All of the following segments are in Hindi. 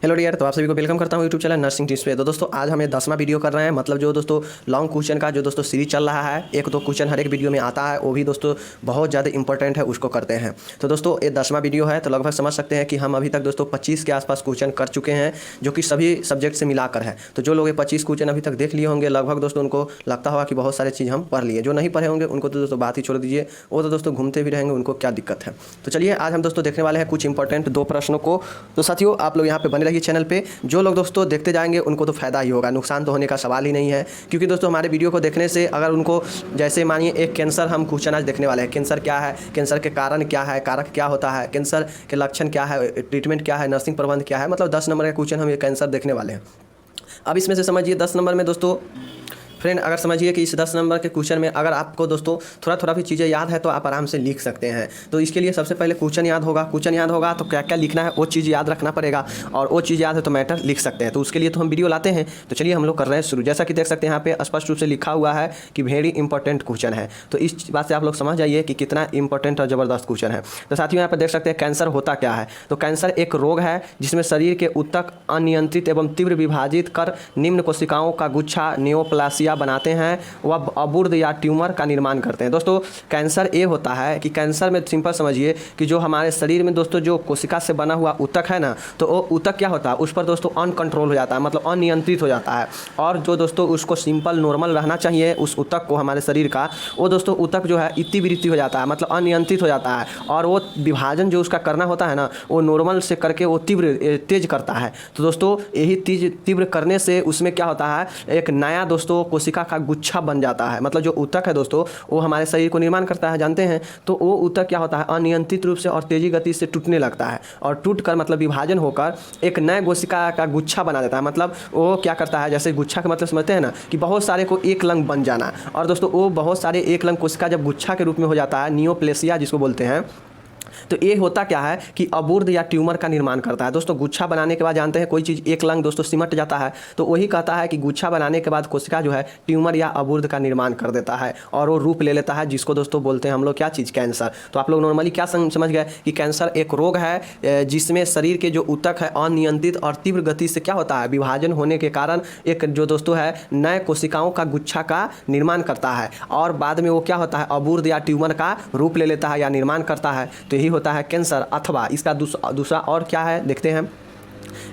हेलो डियर, तो आप सभी को वेलकम करता हूं यूट्यूब चैनल नर्सिंग टिप्स पे। तो दोस्तों आज हमें 10वां वीडियो कर रहे हैं, मतलब जो दोस्तों लॉन्ग क्वेश्चन का जो दोस्तों सीरीज चल रहा है। एक दो क्वेश्चन हर एक वीडियो में आता है, वो भी दोस्तों बहुत ज़्यादा इंपॉर्टेंट है, उसको करते हैं। तो दोस्तों ये 10वां वीडियो है, तो लगभग समझ सकते हैं कि हम अभी तक दोस्तों 25 के आसपास क्वेश्चन कर चुके हैं, जो कि सभी सब्जेक्ट से मिलाकर है। तो जो लोग ये 25 क्वेश्चन अभी तक देख लिए होंगे, लगभग दोस्तों उनको लगता होगा कि बहुत सारे चीज़ हम पढ़ लिए। जो नहीं पढ़े होंगे उनको तो दोस्तों बात ही छोड़ दीजिए, वो तो दोस्तों घूमते भी रहेंगे, उनको क्या दिक्कत है। तो चलिए आज हम दोस्तों देखने वाले हैं कुछ इंपॉर्टेंट 2 प्रश्नों को। तो साथियों आप लोग यहाँ पे बने रहिए चैनल पे। जो लोग दोस्तों देखते जाएंगे उनको तो फ़ायदा ही होगा, नुकसान तो होने का सवाल ही नहीं है। क्योंकि दोस्तों हमारे वीडियो को देखने से अगर उनको, जैसे मानिए एक कैंसर हम क्वेश्चन आज देखने वाले हैं, कैंसर क्या है, कैंसर के कारण क्या है, कारक क्या होता है, कैंसर के लक्षण क्या है, ट्रीटमेंट क्या है, नर्सिंग प्रबंध क्या है, मतलब 10 नंबर का क्वेश्चन हम ये कैंसर देखने वाले हैं। अब इसमें से समझिए 10 नंबर में दोस्तों फ्रेंड, अगर समझिए कि इस 10 नंबर के क्वेश्चन में अगर आपको दोस्तों थोड़ा थोड़ा भी चीज़ें याद है तो आप आराम से लिख सकते हैं। तो इसके लिए सबसे पहले क्वेश्चन याद होगा, क्वेश्चन याद होगा तो क्या क्या लिखना है वो चीज़ याद रखना पड़ेगा, और वो चीज़ याद है तो मैटर लिख सकते हैं। तो उसके लिए तो हम वीडियो लाते हैं। तो चलिए हम लोग कर रहे हैं शुरू। जैसा कि देख सकते हैं यहाँ पे स्पष्ट रूप से लिखा हुआ है कि वेरी इंपॉर्टेंट क्वेश्चन है। तो इस बात से आप लोग समझ जाइए कि कितना इंपॉर्टेंट और ज़बरदस्त क्वेश्चन है। तो साथियों यहाँ पर देख सकते हैं कैंसर होता क्या है। तो कैंसर एक रोग है जिसमें शरीर के ऊतक अनियंत्रित एवं तीव्र विभाजित कर निम्न कोशिकाओं का गुच्छा नियोप्लासिया बनाते हैं, वह अबूर्द या ट्यूमर का निर्माण करते हैं। दोस्तों कैंसर ये होता है कि कैंसर में सिंपल समझिए कि जो हमारे शरीर में दोस्तों जो कोशिका से बना हुआ ऊतक है ना, तो वो ऊतक क्या होता है, उस पर दोस्तों अनकंट्रोल हो जाता है, मतलब अनियंत्रित हो जाता है। और जो दोस्तों उसको सिंपल नॉर्मल रहना चाहिए उस ऊतक को, हमारे शरीर का, वो दोस्तों ऊतक जो है इतिवृत्ति हो जाता है, मतलब अनियंत्रित हो जाता है। और वो विभाजन जो उसका करना होता है ना, वो नॉर्मल से करके वो तेज करता है। तो दोस्तों यही तीव्र करने से उसमें क्या होता है, एक नया दोस्तों कोशिका का गुच्छा बन जाता है। मतलब जो ऊतक है दोस्तों वो हमारे शरीर को निर्माण करता है, जानते हैं। तो वो ऊतक क्या होता है, अनियंत्रित रूप से और तेजी गति से टूटने लगता है, और टूट कर मतलब विभाजन होकर एक नए कोशिका का गुच्छा बना देता है। मतलब वो क्या करता है, जैसे गुच्छा का मतलब समझते हैं ना कि बहुत सारे को एक लंग बन जाना। और दोस्तों वो बहुत सारे एक लंग कोशिका जब गुच्छा के रूप में हो जाता है, नियोप्लेसिया जिसको बोलते हैं, तो ये होता क्या है कि अबूर्द या ट्यूमर का निर्माण करता है। दोस्तों गुच्छा बनाने के बाद जानते हैं कोई चीज़ एक लंग दोस्तों सिमट जाता है, तो वही कहता है कि गुच्छा बनाने के बाद कोशिका जो है ट्यूमर या अबूर्द का निर्माण कर देता है, और वो रूप ले लेता है, जिसको दोस्तों बोलते हैं हम लोग क्या चीज़, कैंसर। तो आप लोग नॉर्मली क्या समझ गए कि कैंसर एक रोग है जिसमें शरीर के जो ऊतक है अनियंत्रित और तीव्र गति से क्या होता है, विभाजन होने के कारण एक जो दोस्तों है नए कोशिकाओं का गुच्छा का निर्माण करता है, और बाद में वो क्या होता है, अबूर्द या ट्यूमर का रूप ले लेता है या निर्माण करता है। तो यही होता है कैंसर। अथवा इसका दूसरा और क्या है देखते हैं।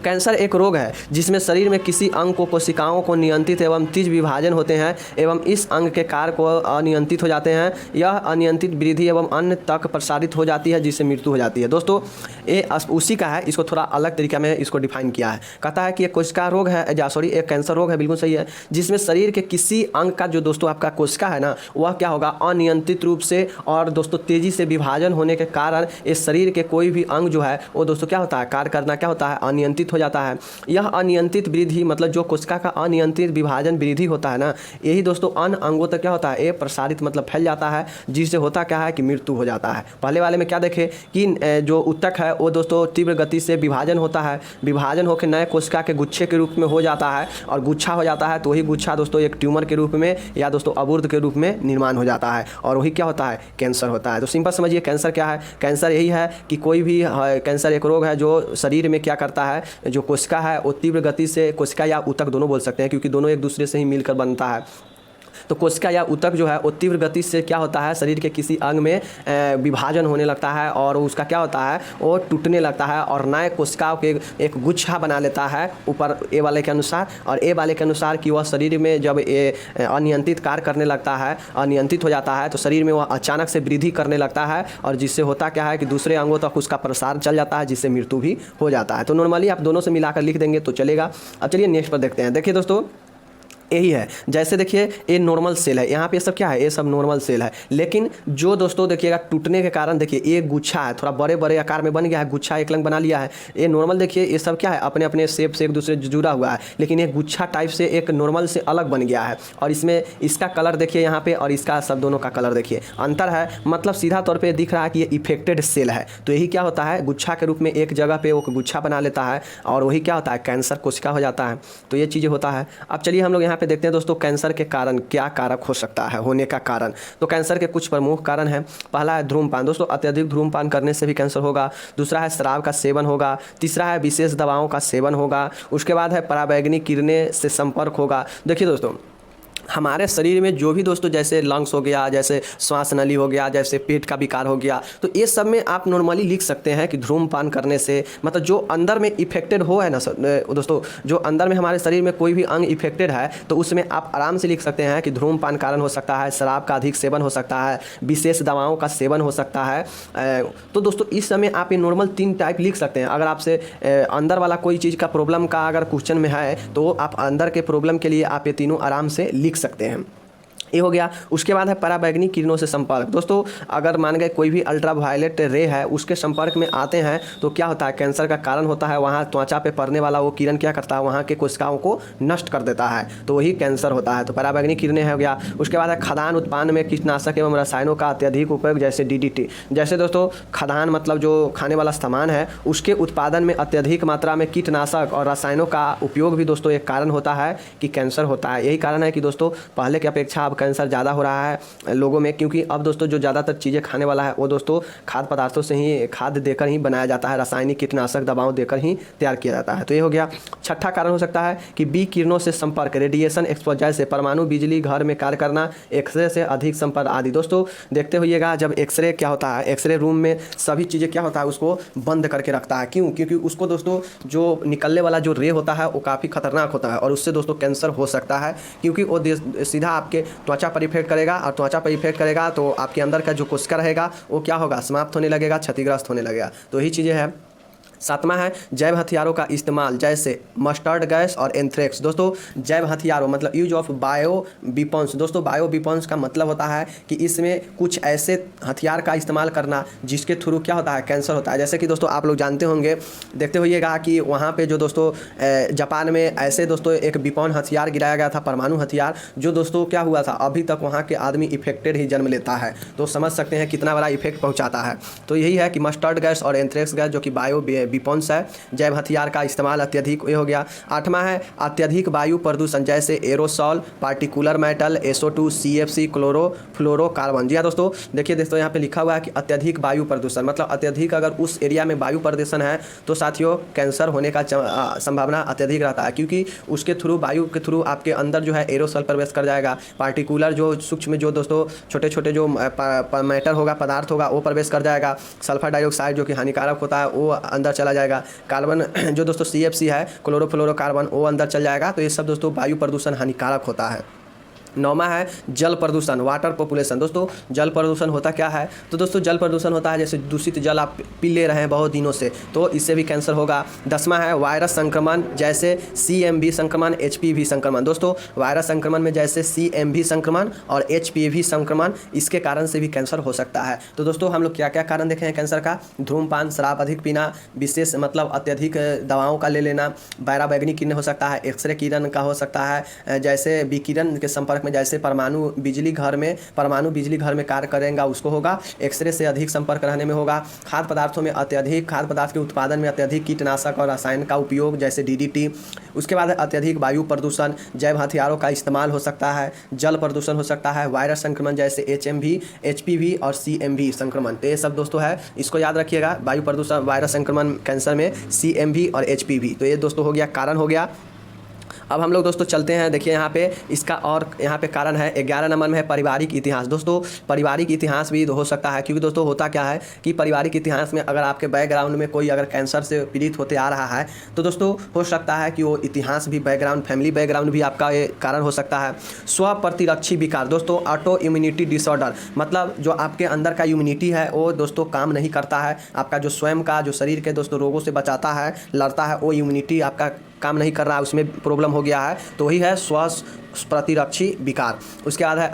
कैंसर एक रोग है जिसमें शरीर में किसी अंग को कोशिकाओं को नियंत्रित एवं तेज विभाजन होते हैं एवं इस अंग के कार्य को अनियंत्रित हो जाते हैं। यह अनियंत्रित वृद्धि एवं अन्य तक प्रसारित हो जाती है, जिससे मृत्यु हो जाती है। दोस्तों ये उसी का है, इसको थोड़ा अलग तरीका में इसको डिफाइन किया है। कहता है कि एक कोशिका रोग है, एक कैंसर रोग है, बिल्कुल सही है, जिसमें शरीर के किसी अंग का जो दोस्तों आपका कोशिका है ना, वह क्या होगा, अनियंत्रित रूप से और दोस्तों तेजी से विभाजन होने के कारण इस शरीर के कोई भी अंग जो है वो दोस्तों क्या होता है, कार्य करना क्या होता है, अनियंत्रित हो जाता है। यह अनियंत्रित वृद्धि मतलब जो कोशिका का अनियंत्रित विभाजन वृद्धि होता है ना, यही दोस्तों अन्य अंगों तक क्या होता है, ये प्रसारित मतलब फैल जाता है, जिससे होता क्या है कि मृत्यु हो जाता है। पहले वाले में क्या देखे कि जो ऊतक है वो दोस्तों तीव्र गति से विभाजन होता है, विभाजन होकर नए कोशिका के गुच्छे के रूप में हो जाता है, और गुच्छा हो जाता है तो वही गुच्छा दोस्तों एक ट्यूमर के रूप में या दोस्तों अबूर्द के रूप में निर्माण हो जाता है, और वही क्या होता है, कैंसर होता है। तो सिंपल समझिए कैंसर क्या है। कैंसर यही है कि कोई भी कैंसर एक रोग है जो शरीर में क्या करता है, जो कोशिका है वो तीव्र गति से, कोशिका या ऊतक दोनों बोल सकते हैं क्योंकि दोनों एक दूसरे से ही मिलकर बनता है। तो कोशिका या ऊतक जो है वो तीव्र गति से क्या होता है, शरीर के किसी अंग में विभाजन होने लगता है, और उसका क्या होता है, वो टूटने लगता है और नए कोशिकाओं के एक गुच्छा बना लेता है ऊपर ए वाले के अनुसार। और ए वाले के अनुसार कि वह शरीर में जब ये अनियंत्रित कार्य करने लगता है, अनियंत्रित हो जाता है, तो शरीर में वह अचानक से वृद्धि करने लगता है, और जिससे होता क्या है कि दूसरे अंगों तक उसका प्रसार चल जाता है, जिससे मृत्यु भी हो जाता है। तो नॉर्मली आप दोनों से मिलाकर लिख देंगे तो चलेगा। अब चलिए नेक्स्ट पर देखते हैं। देखिए दोस्तों यही है, जैसे देखिए ये नॉर्मल सेल है, यहाँ पे सब क्या है, ये सब नॉर्मल सेल है। लेकिन जो दोस्तों देखिएगा टूटने के कारण देखिए एक गुच्छा है, थोड़ा बड़े बड़े आकार में बन गया है, गुच्छा एक लंग बना लिया है। ये नॉर्मल देखिए ये सब क्या है, अपने अपने शेप से एक दूसरे जुड़ा हुआ है, लेकिन एक गुच्छा टाइप से एक नॉर्मल से अलग बन गया है। और इसमें इसका कलर देखिए यहाँ पे, और इसका सब दोनों का कलर देखिए अंतर है, मतलब सीधा तौर पर दिख रहा है कि ये इफेक्टेड सेल है। तो यही क्या होता है, गुच्छा के रूप में एक जगह पे वो गुच्छा बना लेता है, और वही क्या होता है, कैंसर कोशिका हो जाता है। तो ये चीज़ें होता है। अब चलिए हम लोग यहाँ यहाँ पे देखते हैं दोस्तों कैंसर के कारण क्या कारक हो सकता है होने का कारण। तो कैंसर के कुछ प्रमुख कारण हैं। पहला है धूम्रपान। दोस्तों अत्यधिक धूम्रपान करने से भी कैंसर होगा। दूसरा है शराब का सेवन होगा। तीसरा है विशेष दवाओं का सेवन होगा। उसके बाद है पराबैंगनी किरणें से संपर्क होगा। देखिए दोस्तों हमारे शरीर में जो भी दोस्तों जैसे लंग्स हो गया, जैसे श्वास नली हो गया, जैसे पेट का विकार हो गया, तो ये सब में आप नॉर्मली लिख सकते हैं कि धूम्रपान करने से मतलब जो अंदर में इफेक्टेड हो है ना दोस्तों, जो अंदर में हमारे शरीर में कोई भी अंग इफेक्टेड है तो उसमें आप आराम से लिख सकते हैं कि धूम्रपान कारण हो सकता है, शराब का अधिक सेवन हो सकता है, विशेष दवाओं का सेवन हो सकता है। तो दोस्तों इस समय आप ये नॉर्मल 3 टाइप लिख सकते हैं। अगर आपसे अंदर वाला कोई चीज़ का प्रॉब्लम का अगर क्वेश्चन में है तो आप अंदर के प्रॉब्लम के लिए आप ये तीनों आराम से लिख सकते हैं। ये हो गया। उसके बाद है पराबैंगनी किरणों से संपर्क। दोस्तों अगर मान गए कोई भी अल्ट्रावायलेट रे है उसके संपर्क में आते हैं तो क्या होता है, कैंसर का कारण होता है। वहाँ त्वचा पे पड़ने वाला वो किरण क्या करता है, वहाँ के कोशिकाओं को नष्ट कर देता है, तो वही कैंसर होता है। तो पराबैंगनी किरणें हो गया। उसके बाद है खदान उत्पादन में कीटनाशक एवं रसायनों का अत्यधिक उपयोग, जैसे DDT। जैसे दोस्तों खदान मतलब जो खाने वाला सामान है उसके उत्पादन में अत्यधिक मात्रा में कीटनाशक और रसायनों का उपयोग भी दोस्तों एक कारण होता है कि कैंसर होता है। यही कारण है कि दोस्तों पहले की अपेक्षा अब कैंसर ज़्यादा हो रहा है लोगों में, क्योंकि अब दोस्तों जो ज़्यादातर चीज़ें खाने वाला है वो दोस्तों खाद्य पदार्थों से ही, खाद्य देकर ही बनाया जाता है, रासायनिक कीटनाशक दवाओं देकर ही तैयार किया जाता है। तो ये हो गया। छठा कारण हो सकता है कि बी किरणों से संपर्क, रेडिएशन एक्सपोजर से, परमाणु बिजली घर में कार्य करना, एक्सरे से अधिक संपर्क आदि। दोस्तों देखते होइएगा जब एक्सरे क्या होता है, एक्सरे रूम में सभी चीज़ें क्या होता है उसको बंद करके रखता है। क्यों? क्योंकि उसको दोस्तों जो निकलने वाला जो रे होता है वो काफ़ी खतरनाक होता है और उससे दोस्तों कैंसर हो सकता है, क्योंकि वो सीधा आपके त्वचा पर इफेक्ट करेगा और त्वचा पर इफेक्ट करेगा तो आपके अंदर का जो कोशिका रहेगा वो क्या होगा, समाप्त होने लगेगा, क्षतिग्रस्त होने लगेगा। तो यही चीज़ें हैं। सातवां है जैव हथियारों का इस्तेमाल, जैसे मस्टर्ड गैस और एंथ्रेक्स। दोस्तों जैव हथियारों मतलब यूज ऑफ बायो वेपन्स। दोस्तों बायो वेपन्स का मतलब होता है कि इसमें कुछ ऐसे हथियार का इस्तेमाल करना जिसके थ्रू क्या होता है, कैंसर होता है। जैसे कि दोस्तों आप लोग जानते होंगे, देखते होइएगा कि वहाँ पे जो दोस्तों जापान में ऐसे दोस्तों एक विपन्न हथियार गिराया गया था, परमाणु हथियार, जो दोस्तों क्या हुआ था, अभी तक वहाँ के आदमी इफेक्टेड ही जन्म लेता है। तो समझ सकते हैं कितना बड़ा इफेक्ट पहुँचाता है। तो यही है कि मस्टर्ड गैस और एंथ्रेक्स गैस जो कि बायो विपन्स है, जैव हथियार का इस्तेमाल अत्यधिक, ये हो गया। आठवां है अत्यधिक वायु प्रदूषण, जैसे aerosol, particular metal, SO2, CFC, chlorofluorocarbon. जी हाँ दोस्तों देखिए दोस्तों यहाँ पे लिखा हुआ है कि अत्यधिक वायु प्रदूषण मतलब अत्यधिक अगर उस एरिया में वायु प्रदूषण है तो साथियों कैंसर होने का संभावना अत्यधिक रहता है, क्योंकि उसके थ्रू, वायु के थ्रू आपके अंदर जो है एरोसॉल प्रवेश कर जाएगा, पार्टिकुलर जो सूक्ष्म जो दोस्तों छोटे छोटे जो मैटर होगा, पदार्थ होगा, वो प्रवेश कर जाएगा, सल्फर डाइऑक्साइड जो कि हानिकारक होता है वो अंदर चला जाएगा, कार्बन जो दोस्तों CFC है, क्लोरोफ्लोरोकार्बन, वो अंदर चल जाएगा। तो ये सब दोस्तों वायु प्रदूषण हानिकारक होता है। नौवां है जल प्रदूषण, वाटर पॉपुलेशन। दोस्तों जल प्रदूषण होता क्या है, तो दोस्तों जल प्रदूषण होता है जैसे दूषित जल आप पी ले रहे हैं बहुत दिनों से, तो इससे भी कैंसर होगा। 10वां है वायरस संक्रमण, जैसे CMV संक्रमण, HPV संक्रमण। दोस्तों वायरस संक्रमण में जैसे CMV संक्रमण और HPV संक्रमण, इसके कारण से भी कैंसर हो सकता है। तो दोस्तों हम लोग क्या क्या कारण देखे हैं कैंसर का, धूम्रपान, शराब अधिक पीना, विशेष मतलब अत्यधिक दवाओं का ले लेना, पराबैंगनी किरण हो सकता है, एक्सरे किरण का हो सकता है, जैसे विकिरण के संपर्क में, जैसे परमाणु बिजली घर में कार्य करेगा उसको होगा, एक्सरे से अधिक संपर्क रहने में होगा, खाद्य पदार्थों में अत्यधिक, खाद्य पदार्थ के उत्पादन में अत्यधिक कीटनाशक और रसायन का उपयोग जैसे DDT। उसके बाद अत्यधिक वायु प्रदूषण, जैव हथियारों का इस्तेमाल हो सकता है, जल प्रदूषण हो सकता है, वायरस संक्रमण जैसे HMV, HPV और CMV संक्रमण। तो ये सब दोस्तों है, इसको याद रखिएगा, वायु प्रदूषण, वायरस संक्रमण कैंसर में, CMV और HPV। तो ये दोस्तों हो गया कारण हो गया। अब हम लोग दोस्तों चलते हैं, देखिए यहाँ पे इसका और यहाँ पे कारण है 11 नंबर में है पारिवारिक इतिहास। दोस्तों पारिवारिक इतिहास भी हो सकता है, क्योंकि दोस्तों होता क्या है कि पारिवारिक इतिहास में अगर आपके बैकग्राउंड में कोई अगर कैंसर से पीड़ित होते आ रहा है तो दोस्तों हो सकता है कि वो इतिहास भी, बैकग्राउंड, फैमिली बैकग्राउंड भी आपका ये कारण हो सकता है। स्व प्रतिरक्षी विकार, दोस्तों ऑटो इम्यूनिटी डिसऑर्डर, मतलब जो आपके अंदर का इम्यूनिटी है वो दोस्तों काम नहीं करता है, आपका जो स्वयं का जो शरीर के दोस्तों रोगों से बचाता है, लड़ता है, वो इम्यूनिटी आपका काम नहीं कर रहा है, उसमें प्रॉब्लम हो गया है, तो वही है स्व प्रतिरक्षी विकार। उसके बाद है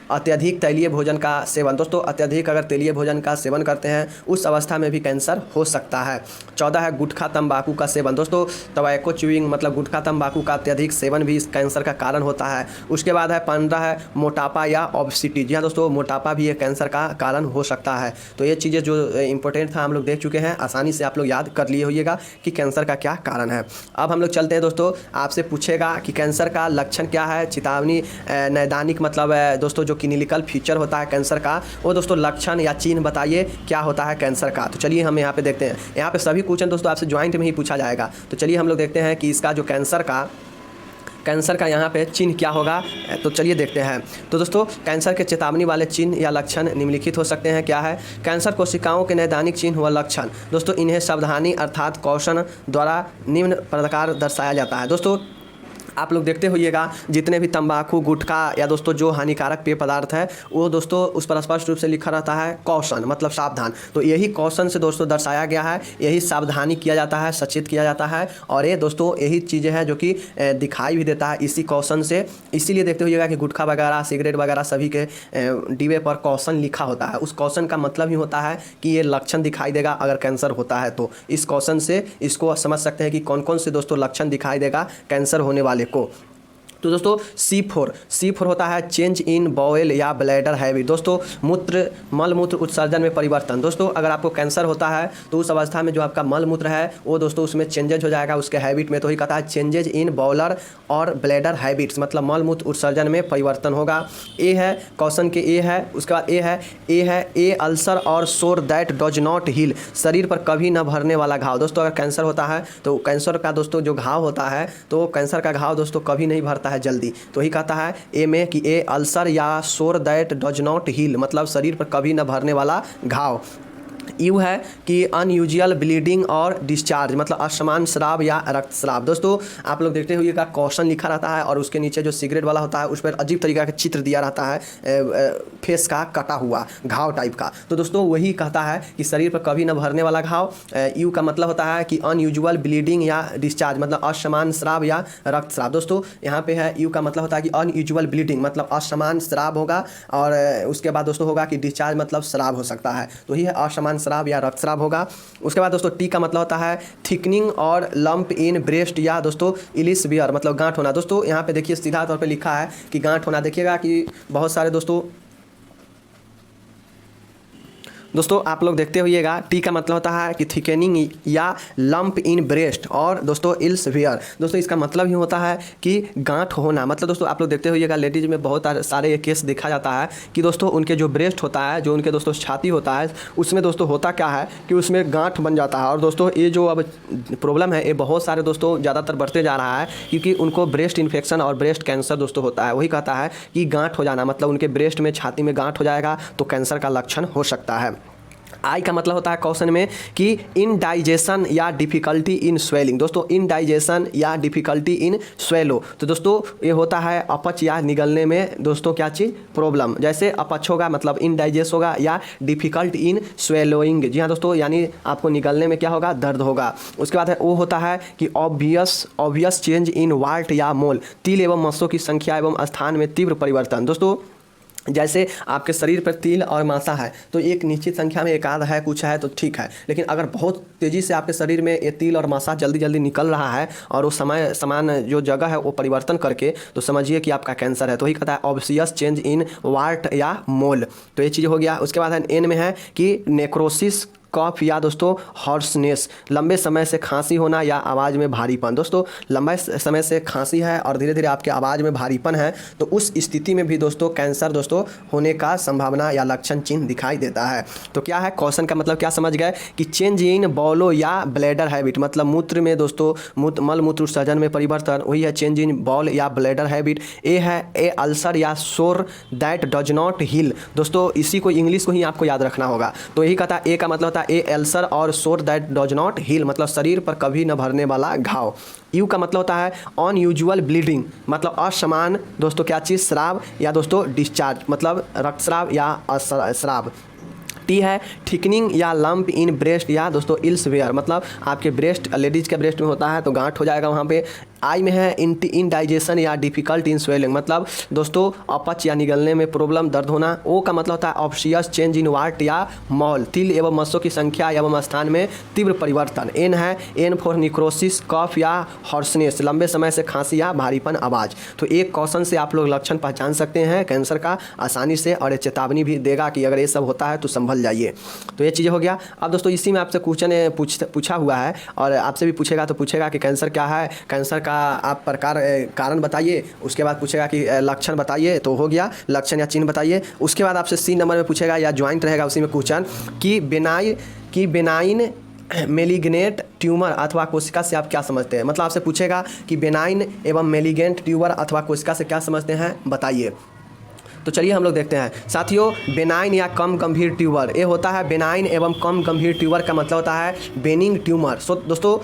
अत्यधिक तैलीय भोजन का सेवन। दोस्तों अत्यधिक अगर तैलीय भोजन का सेवन करते हैं उस अवस्था में भी कैंसर हो सकता है। 14 है गुटखा तंबाकू का सेवन। दोस्तों टबैको च्यूइंग मतलब गुटखा तंबाकू का अत्यधिक सेवन भी इस कैंसर का कारण होता है। उसके बाद है 15 है मोटापा या ओबेसिटी। जी हाँ दोस्तों, मोटापा भी एक कैंसर का कारण हो सकता है। तो ये चीज़ें जो इंपॉर्टेंट था हम लोग देख चुके हैं, आसानी से आप लोग याद कर लिए होइएगा कि कैंसर का क्या कारण है। अब हम लोग चलते हैं दोस्तों, आपसे पूछेगा कि कैंसर का लक्षण क्या है, चेतावनी नैदानिक मतलब दोस्तों जो क्लिनिकल फीचर होता है कैंसर का, वो दोस्तों लक्षण या चिन्ह बताइए क्या होता है कैंसर का। तो चलिए हम यहाँ पे देखते हैं। यहाँ पे सभी क्वेश्चन दोस्तों आपसे ज्वाइंट में ही पूछा जाएगा। तो चलिए हम लोग देखते हैं कि इसका जो कैंसर का यहाँ पे चिन्ह क्या होगा। तो चलिए देखते हैं। तो दोस्तों कैंसर के चेतावनी वाले चिन्ह या लक्षण निम्नलिखित हो सकते हैं। क्या है? कैंसर कोशिकाओं के नैदानिक चिन्ह व लक्षण। दोस्तों इन्हें सावधानी अर्थात कौशन द्वारा निम्न प्रकार दर्शाया जाता है। दोस्तों आप लोग देखते होइएगा जितने भी तंबाकू गुटखा या दोस्तों जो हानिकारक पेय पदार्थ है वो दोस्तों उस पर स्पष्ट रूप से लिखा रहता है कौशन मतलब सावधान। तो यही कौशन से दोस्तों दर्शाया गया है, यही सावधानी किया जाता है, सचेत किया जाता है। और ये दोस्तों यही चीज़ें हैं जो कि दिखाई भी देता है इसी कौशन से। इसीलिए देखते होइएगा कि गुटखा वगैरह सिगरेट वगैरह सभी के डिब्बे पर कौशन लिखा होता है। उस कौशन का मतलब ही होता है कि ये लक्षण दिखाई देगा अगर कैंसर होता है तो। इस कौशन से इसको समझ सकते हैं कि कौन कौन से दोस्तों लक्षण दिखाई देगा कैंसर होने वाले को। तो दोस्तों C4 होता है चेंज इन बाउल या ब्लैडर हैबिट। दोस्तों मल मूत्र उत्सर्जन में परिवर्तन। दोस्तों अगर आपको कैंसर होता है तो उस अवस्था में जो आपका मल मूत्र है वो दोस्तों उसमें चेंजेज हो जाएगा उसके हैबिट में। तो ही कहता है चेंजेज इन बाउलर और ब्लैडर हैबिट्स मतलब मल मूत्र उत्सर्जन में परिवर्तन होगा। ए है कौशन के ए है। उसके बाद ए अल्सर और सोर दैट डज नॉट हील। शरीर पर कभी न भरने वाला घाव। दोस्तों अगर कैंसर होता है तो कैंसर का दोस्तों जो घाव होता है तो कैंसर का घाव दोस्तों कभी नहीं भरता है जल्दी। तो ही कहता है ए में कि ए अल्सर या सोर दैट डज नॉट हील मतलब शरीर पर कभी न भरने वाला घाव। यू है कि अनयूजुअल ब्लीडिंग और डिस्चार्ज मतलब असमान स्राव या रक्तस्राव। दोस्तों आप लोग देखते हुए का क्वेश्चन लिखा रहता है और उसके नीचे जो सिगरेट वाला होता है उस पर अजीब तरीका का चित्र दिया रहता है फेस का कटा हुआ घाव टाइप का। तो दोस्तों वही कहता है कि शरीर पर कभी न भरने वाला घाव। यू का मतलब होता है कि अनयूजुअल ब्लीडिंग या डिस्चार्ज मतलब असमान स्राव या रक्तस्राव। दोस्तों यहाँ पे है यू का मतलब होता है कि अनयूजुअल ब्लीडिंग मतलब असमान स्राव होगा और उसके बाद दोस्तों होगा कि डिस्चार्ज मतलब स्राव हो सकता है। तो ही है असमान स्राव या रक्तस्राव होगा। उसके बाद दोस्तों टी का मतलब होता है थिकनिंग और लंप इन ब्रेस्ट या दोस्तों इलिस बियर मतलब गांठ होना। दोस्तों यहाँ पे देखिए सीधा तौर पे लिखा है कि गांठ होना। देखिएगा कि बहुत सारे दोस्तों आप लोग देखते होइएगा टी का मतलब होता है कि थिकनिंग या लंप इन ब्रेस्ट और दोस्तों इल्स वियर। दोस्तों इसका मतलब ही होता है कि गांठ होना। मतलब दोस्तों आप लोग देखते होइएगा लेडीज में बहुत सारे ये केस देखा जाता है कि दोस्तों उनके जो ब्रेस्ट होता है जो उनके दोस्तों छाती होता है उसमें दोस्तों होता क्या है कि उसमें गांठ बन जाता है। और दोस्तों ये जो अब प्रॉब्लम है ये बहुत सारे दोस्तों ज़्यादातर बढ़ते जा रहा है क्योंकि उनको ब्रेस्ट इन्फेक्शन और ब्रेस्ट कैंसर दोस्तों होता है। वही कहता है कि गांठ हो जाना मतलब उनके ब्रेस्ट में छाती में गांठ हो जाएगा तो कैंसर का लक्षण हो सकता है। आई का मतलब होता है क्वेश्चन में कि इनडाइजेशन या डिफ़िकल्टी इन स्वेलिंग। दोस्तों इनडाइजेशन या डिफ़िकल्टी इन स्वेलो। तो दोस्तों ये होता है अपच या निगलने में दोस्तों क्या चीज़ प्रॉब्लम। जैसे अपच होगा मतलब इनडाइजेस्ट होगा या डिफ़िकल्ट इन स्वेलोइंग। जी हाँ दोस्तों यानी आपको निगलने में क्या होगा दर्द होगा। उसके बाद है वो होता है कि ऑब्वियस चेंज इन वाल्ट या मोल तिल एवं मस्सों की संख्या एवं स्थान में तीव्र परिवर्तन। दोस्तों जैसे आपके शरीर पर तिल और मासा है तो एक निश्चित संख्या में एक आध है कुछ है तो ठीक है, लेकिन अगर बहुत तेज़ी से आपके शरीर में ये तिल और मासा जल्दी जल्दी निकल रहा है और वो समान जो जगह है वो परिवर्तन करके तो समझिए कि आपका कैंसर है। तो ही कहता है ऑब्वियस चेंज इन वाल्ट या मोल। तो ये चीज़ हो गया। उसके बाद है एन में है कि नेक्रोसिस कफ या दोस्तों हॉर्सनेस लंबे समय से खांसी होना या आवाज़ में भारीपन। दोस्तों लंबे समय से खांसी है और धीरे धीरे आपके आवाज़ में भारीपन है तो उस स्थिति में भी दोस्तों कैंसर दोस्तों होने का संभावना या लक्षण चिन्ह दिखाई देता है। तो क्या है क्वेश्चन का मतलब क्या समझ गए कि चेंज इन बॉलो या ब्लैडर हैबिट मतलब मूत्र में दोस्तों मल मूत्र उत्सर्जन में परिवर्तन वही है चेंज इन बॉल या ब्लैडर हैबिट। ए है ए अल्सर या सोर दैट डज नॉट हील। दोस्तों इसी को इंग्लिश को ही आपको याद रखना होगा। तो यही कहता है ए का मतलब ए अल्सर और सोर दैट डज नॉट हील मतलब शरीर पर कभी न भरने वाला घाव। यू का मतलब होता है अनयूजुअल ब्लीडिंग मतलब असमान दोस्तों क्या चीज़ स्राव या दोस्तों डिस्चार्ज मतलब रक्तस्राव या स्राव। टी है थिकनिंग या लंप इन ब्रेस्ट या दोस्तों इल्स वेयर मतलब आपके ब्रेस्ट लेडीज़ के ब्रेस्ट में होता है तो गांठ हो जाएगा वहाँ पे आई में है इनडाइजेशन या डिफिकल्ट इन स्वेलिंग, मतलब दोस्तों अपच या निगलने में प्रॉब्लम, दर्द होना। ओ का मतलब होता है ऑब्वियस चेंज इन वाट या मॉल, तिल एवं मस्सों की संख्या एवं स्थान में तीव्र परिवर्तन। एन है एन फॉर निक्रोसिस, कफ या हॉर्सनेस, लंबे समय से खांसी या भारीपन आवाज़। तो एक क्वेश्चन से आप लोग लक्षण पहचान सकते हैं कैंसर का आसानी से, और ये चेतावनी भी देगा कि अगर ये सब होता है तो संभल जाइए। तो ये चीज़ें हो गया। अब दोस्तों इसी में आपसे क्वेश्चन पूछा हुआ है, और आपसे भी पूछेगा तो पूछेगा कि कैंसर क्या है, कैंसर का आप कारण बताइए, उसके बाद पूछेगा कि लक्षण बताइए, तो हो गया लक्षण या चिन्ह बताइए। उसके बाद आपसे सी नंबर में पूछेगा या ज्वाइंट रहेगा उसी में क्वेश्चन कि बेनाइन मेलिग्नेंट ट्यूमर अथवा कोशिका से आप क्या समझते हैं। मतलब आपसे पूछेगा कि बेनाइन एवं मेलिग्नेंट ट्यूमर अथवा कोशिका से क्या समझते हैं बताइए। तो चलिए हम लोग देखते हैं साथियों, बेनाइन या कम गंभीर ट्यूमर, ये होता है बेनाइन एवं कम गंभीर ट्यूमर का मतलब होता है बेनिंग ट्यूमर। सो दोस्तों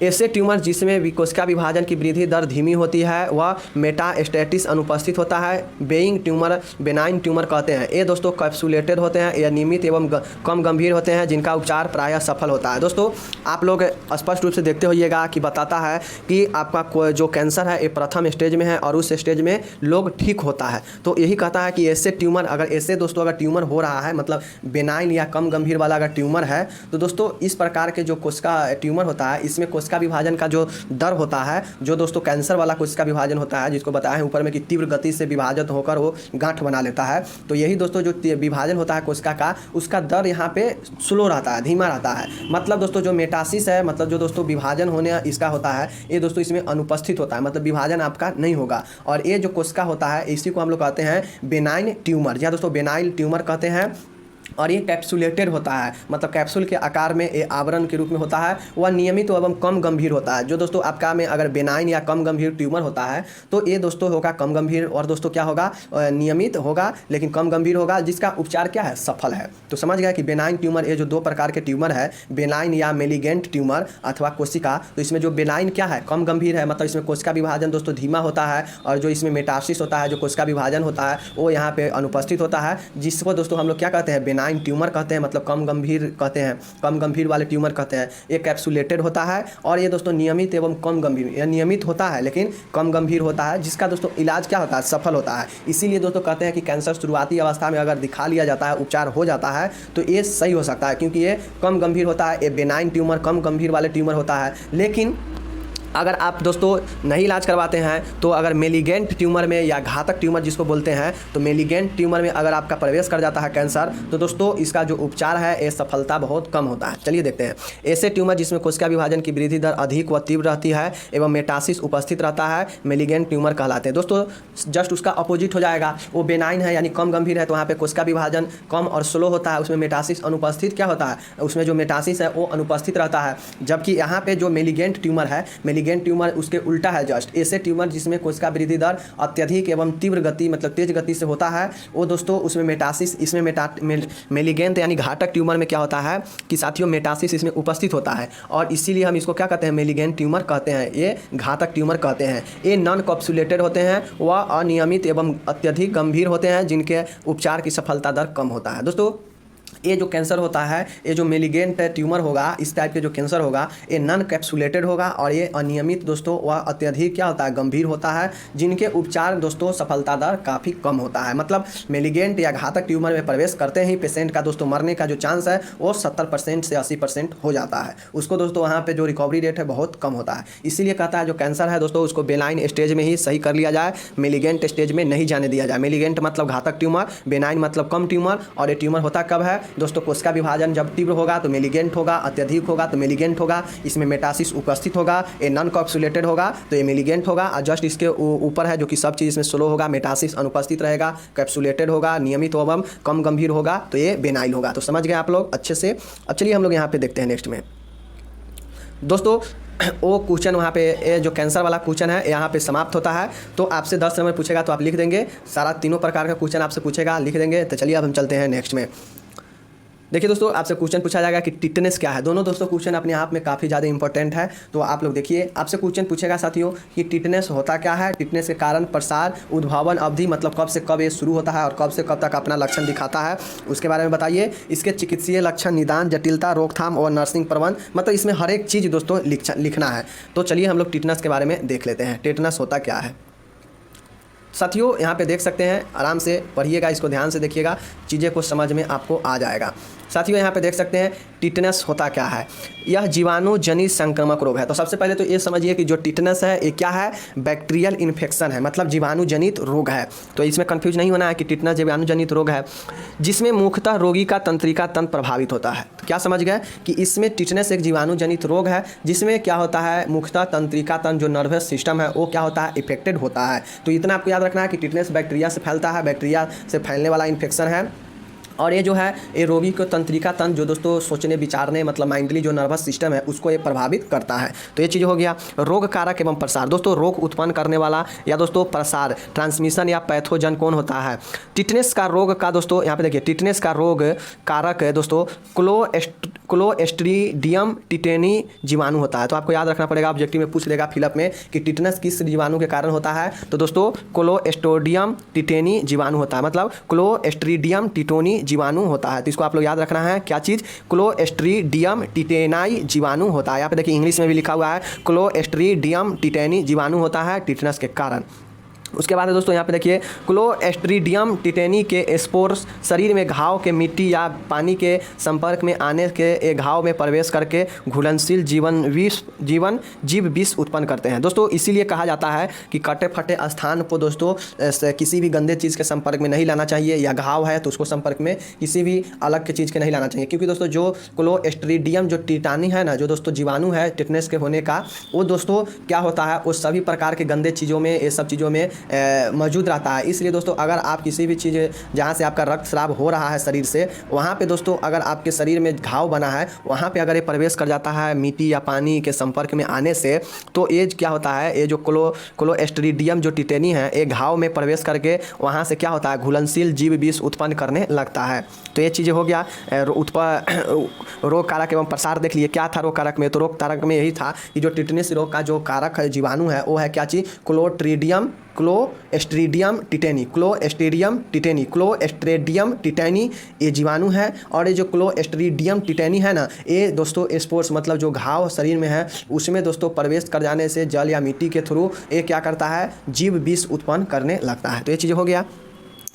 ऐसे ट्यूमर जिसमें कोशिका विभाजन की वृद्धि दर धीमी होती है वह मेटास्टेटिस अनुपस्थित होता है, बेइंग ट्यूमर बेनाइन ट्यूमर कहते हैं। ये दोस्तों कैप्सुलेटेड होते हैं या नियमित एवं कम गंभीर होते हैं, जिनका उपचार प्रायः सफल होता है। दोस्तों आप लोग स्पष्ट रूप से देखते होइएगा कि बताता है कि आपका जो कैंसर है ये प्रथम स्टेज में है और उस स्टेज में लोग ठीक होता है। तो यही कहता है कि ऐसे ट्यूमर अगर दोस्तों ट्यूमर हो रहा है, मतलब बेनाइन या कम गंभीर वाला अगर ट्यूमर है, तो दोस्तों इस प्रकार के जो कोशिका ट्यूमर होता है इसमें कोशिका विभाजन का जो दर होता है, जो दोस्तों कैंसर वाला कोशिका विभाजन होता है, जिसको बताया है ऊपर में कि तीव्र गति से विभाजित होकर वो गांठ बना लेता है, तो यही दोस्तों जो विभाजन होता है कोशिका का, उसका दर यहाँ पे स्लो रहता है, धीमा रहता है। मतलब दोस्तों जो मेटासिस है, मतलब जो दोस्तों विभाजन होने इसका होता है, ये दोस्तों इसमें अनुपस्थित होता है, मतलब विभाजन आपका नहीं होगा। और ये जो कोशिका होता है इसी को हम लोग कहते हैं बेनाइन ट्यूमर, या दोस्तों बेनाइन ट्यूमर कहते हैं। और ये कैप्सुलेटेड होता है, मतलब कैप्सूल के आकार में ये आवरण के रूप में होता है, वह नियमित एवं कम गंभीर होता है। जो दोस्तों आपका में अगर बेनाइन या कम गंभीर ट्यूमर होता है तो ये दोस्तों होगा कम गंभीर, और दोस्तों क्या होगा नियमित होगा लेकिन कम गंभीर होगा, जिसका उपचार क्या है सफल है। तो समझ गया कि बेनाइन ट्यूमर ये जो दो प्रकार के ट्यूमर है, बेनाइन या मेलिगेंट ट्यूमर अथवा कोशिका, तो इसमें जो बेनाइन क्या है कम गंभीर है, मतलब इसमें कोशिका विभाजन दोस्तों धीमा होता है, और जो इसमें मेटासिस होता है, जो कोशिका विभाजन होता है वो यहाँ पे अनुपस्थित होता है, जिसको दोस्तों हम लोग क्या कहते हैं बेनाइन ट्यूमर कहते हैं, मतलब कम गंभीर कहते हैं, कम गंभीर वाले ट्यूमर कहते हैं। ये कैप्सुलेटेड होता है और ये दोस्तों नियमित एवं कम गंभीर, यह नियमित होता है लेकिन कम गंभीर होता है, जिसका दोस्तों इलाज क्या होता है सफल होता है। इसीलिए दोस्तों कहते हैं कि कैंसर शुरुआती अवस्था में अगर दिखा लिया जाता है, उपचार हो जाता है तो ये सही हो सकता है, क्योंकि ये कम गंभीर होता है। ये बेनाइन ट्यूमर कम गंभीर वाले ट्यूमर होता है। लेकिन अगर आप दोस्तों नहीं इलाज करवाते हैं तो अगर मेलिगेंट ट्यूमर में या घातक ट्यूमर जिसको बोलते हैं, तो मेलिगेंट ट्यूमर में अगर आपका प्रवेश कर जाता है कैंसर, तो दोस्तों इसका जो उपचार है ये सफलता बहुत कम होता है। चलिए देखते हैं ऐसे ट्यूमर जिसमें कोशिका विभाजन की वृद्धि दर अधिक व तीव्र रहती है एवं मेटासिस उपस्थित रहता है, मेलिगेंट ट्यूमर कहलाते हैं। दोस्तों जस्ट उसका अपोजिट हो जाएगा, वो बेनाइन है यानी कम गंभीर है, तो वहाँ पे कोशिका विभाजन कम और स्लो होता है, उसमें मेटासिस अनुपस्थित क्या होता है, उसमें जो मेटासिस है वो अनुपस्थित रहता है। जबकि यहाँ पे जो मेलिगेंट ट्यूमर है, मेलिगेंट ट्यूमर उसके उल्टा है। जस्ट ऐसे ट्यूमर जिसमें कोशिका वृद्धि दर अत्यधिक एवं तीव्र गति मतलब तेज गति से होता है, वो दोस्तों उसमें मेटासिस, इसमें मेलिगेंट यानी घातक ट्यूमर में क्या होता है कि साथियों मेटासिस इसमें उपस्थित होता है, और इसीलिए हम इसको क्या कहते हैं मेलिगेंट ट्यूमर कहते हैं, ये घातक ट्यूमर कहते हैं। ये नॉन कैप्सुलेटेड होते हैं, वह अनियमित एवं अत्यधिक गंभीर होते हैं, जिनके उपचार की सफलता दर कम होता है। दोस्तों ये जो कैंसर होता है, ये जो मेलिगेंट ट्यूमर होगा, इस टाइप के जो कैंसर होगा, ये नॉन कैप्सुलेटेड होगा और ये अनियमित दोस्तों वह अत्यधिक क्या होता है गंभीर होता है, जिनके उपचार दोस्तों सफलता दर काफ़ी कम होता है। मतलब मेलिगेंट या घातक ट्यूमर में प्रवेश करते ही पेशेंट का दोस्तों मरने का जो चांस है वो 70% से 80% हो जाता है। उसको दोस्तों वहाँ पर जो रिकवरी रेट है बहुत कम होता है। इसीलिए कहता है जो कैंसर है दोस्तों उसको बेनाइन स्टेज में ही सही कर लिया जाए, मेलिगेंट स्टेज में नहीं जाने दिया जाए। मेलिगेंट मतलब घातक ट्यूमर, बेनाइन मतलब कम ट्यूमर, और ये ट्यूमर होता कब है दोस्तों कोशिका विभाजन जब तीव्र होगा तो मेलिगेंट होगा, अत्यधिक होगा तो मेलिगेंट होगा, इसमें मेटासिस उपस्थित होगा, ये नॉन कैप्सुलेटेड होगा तो ये मेलिगेंट होगा, और जस्ट इसके ऊपर है जो कि सब चीज़ इसमें स्लो होगा, मेटासिस अनुपस्थित रहेगा, कैप्सुलेटेड होगा, नियमित एवं कम गंभीर होगा, तो ये बेनाइन होगा। तो समझ गए आप लोग अच्छे से। अब चलिए हम लोग यहाँ पे देखते हैं नेक्स्ट में दोस्तों वो क्वेश्चन वहाँ पे ये जो कैंसर वाला क्वेश्चन है यहाँ पे समाप्त होता है। तो आपसे 10 नंबर पूछेगा तो आप लिख देंगे, सारा तीनों प्रकार का क्वेश्चन आपसे पूछेगा लिख देंगे। तो चलिए अब हम चलते हैं नेक्स्ट में। देखिए दोस्तों, आपसे क्वेश्चन पूछा जाएगा कि टिटनेस क्या है। दोनों दोस्तों क्वेश्चन अपने आप में काफ़ी ज़्यादा इंपॉर्टेंट है। तो आप लोग देखिए, आपसे क्वेश्चन पूछेगा साथियों कि टिटनेस होता क्या है, टिटनेस के कारण, प्रसार, उद्भावन अवधि, मतलब कब से कब ये शुरू होता है और कब से कब तक अपना लक्षण दिखाता है, उसके बारे में बताइए। इसके चिकित्सीय लक्षण, निदान, जटिलता, रोकथाम और नर्सिंग प्रबंध, मतलब इसमें हर एक चीज़ दोस्तों लिखना है। तो चलिए हम लोग टिटनेस के बारे में देख लेते हैं, टिटनेस होता क्या है। साथियों यहाँ पे देख सकते हैं, आराम से पढ़िएगा, इसको ध्यान से देखिएगा, चीज़ें को समझ में आपको आ जाएगा। साथियों यहाँ पे देख सकते हैं टिटनेस होता क्या है। यह जीवाणु जनित संक्रामक रोग है। तो सबसे पहले तो ये समझिए कि जो टिटनेस है ये क्या है, बैक्टीरियल इन्फेक्शन है, मतलब जीवाणु जनित रोग है। तो इसमें कंफ्यूज नहीं होना है कि टिटनेस जीवाणु जनित रोग है, जिसमें मुख्यतः रोगी का तंत्रिका तंत्र प्रभावित होता है। तो क्या समझ गए कि इसमें टिटनेस एक जीवाणु जनित रोग है जिसमें क्या होता है, मुख्यतः तंत्रिका तंत्र जो नर्वस सिस्टम है वो क्या होता है, इफेक्टेड होता है। तो इतना आपको याद रखना है कि टिटनेस बैक्टीरिया से फैलता है, बैक्टीरिया से फैलने वाला इन्फेक्शन है। और ये जो है ये रोगी को तंत्रिका तंत्र जो दोस्तों सोचने विचारने, मतलब माइंडली जो नर्वस सिस्टम है उसको ये प्रभावित करता है। तो ये चीज़ हो गया। रोग कारक एवं प्रसार, दोस्तों रोग उत्पन्न करने वाला या दोस्तों प्रसार, ट्रांसमिशन या पैथोजन कौन होता है। टिटनेस का रोग का दोस्तों यहाँ पे देखिए, टिटनेस का रोग कारक है दोस्तों क्लोस्ट्रीडियम टिटेनी जीवाणु होता है। तो आपको याद रखना पड़ेगा, ऑब्जेक्टिव में पूछ लेगा फिलअप में कि टिटनेस किस जीवाणु के कारण होता है। तो दोस्तों क्लोस्ट्रीडियम टिटेनी जीवाणु होता है, मतलब क्लोस्ट्रीडियम टिटोनी जीवाणु होता है। तो इसको आप लोग याद रखना है, क्या चीज़, क्लोस्ट्रीडियम टिटेनाई जीवाणु होता है। यहाँ पे देखिए इंग्लिश में भी लिखा हुआ है, क्लोस्ट्रीडियम टिटेनी जीवाणु होता है टिटनेस के कारण। उसके बाद दोस्तों यहाँ पे देखिए, क्लोस्ट्रीडियम टिटेनी के स्पोर्स शरीर में घाव के मिट्टी या पानी के संपर्क में आने के घाव में प्रवेश करके घुलनशील जीव विष उत्पन्न करते हैं। दोस्तों इसीलिए कहा जाता है कि कटे फटे स्थान को दोस्तों किसी भी गंदे चीज़ के संपर्क में नहीं लाना चाहिए, या घाव है तो उसको संपर्क में किसी भी अलग के चीज़ के नहीं लाना चाहिए। क्योंकि दोस्तों जो क्लोस्ट्रीडियम जो टिटानी है ना, जो दोस्तों जीवाणु है टिटनेस के होने का, वो दोस्तों क्या होता है, वो सभी प्रकार के गंदे चीज़ों में, ये सब चीज़ों में मौजूद रहता है। इसलिए दोस्तों अगर आप किसी भी चीज़ जहाँ से आपका रक्त स्राव हो रहा है शरीर से, वहाँ पे दोस्तों अगर आपके शरीर में घाव बना है, वहाँ पे अगर ये प्रवेश कर जाता है मिट्टी या पानी के संपर्क में आने से, तो ये क्या होता है, ये जो क्लोस्ट्रीडियम जो टिटेनी है, ये घाव में प्रवेश करके वहाँ से क्या होता है, घुलनशील जीव विष उत्पन्न करने लगता है। तो ये चीज़ें हो गया रोग कारक एवं प्रसार। देख लिए क्या था रोग कारक में, तो रोग कारक में यही था कि जो टिटनेस रोग का जो कारक है, जीवाणु है, वो है क्या चीज़, क्लोस्ट्रीडियम टिटेनी ये जीवाणु है। और ये जो क्लोस्ट्रीडियम टिटेनी है ना, ये दोस्तों स्पोर्स, मतलब जो घाव शरीर में है उसमें दोस्तों प्रवेश कर जाने से जल या मिट्टी के थ्रू ये क्या करता है, जीव विष उत्पन्न करने लगता है। तो ये चीज़ हो गया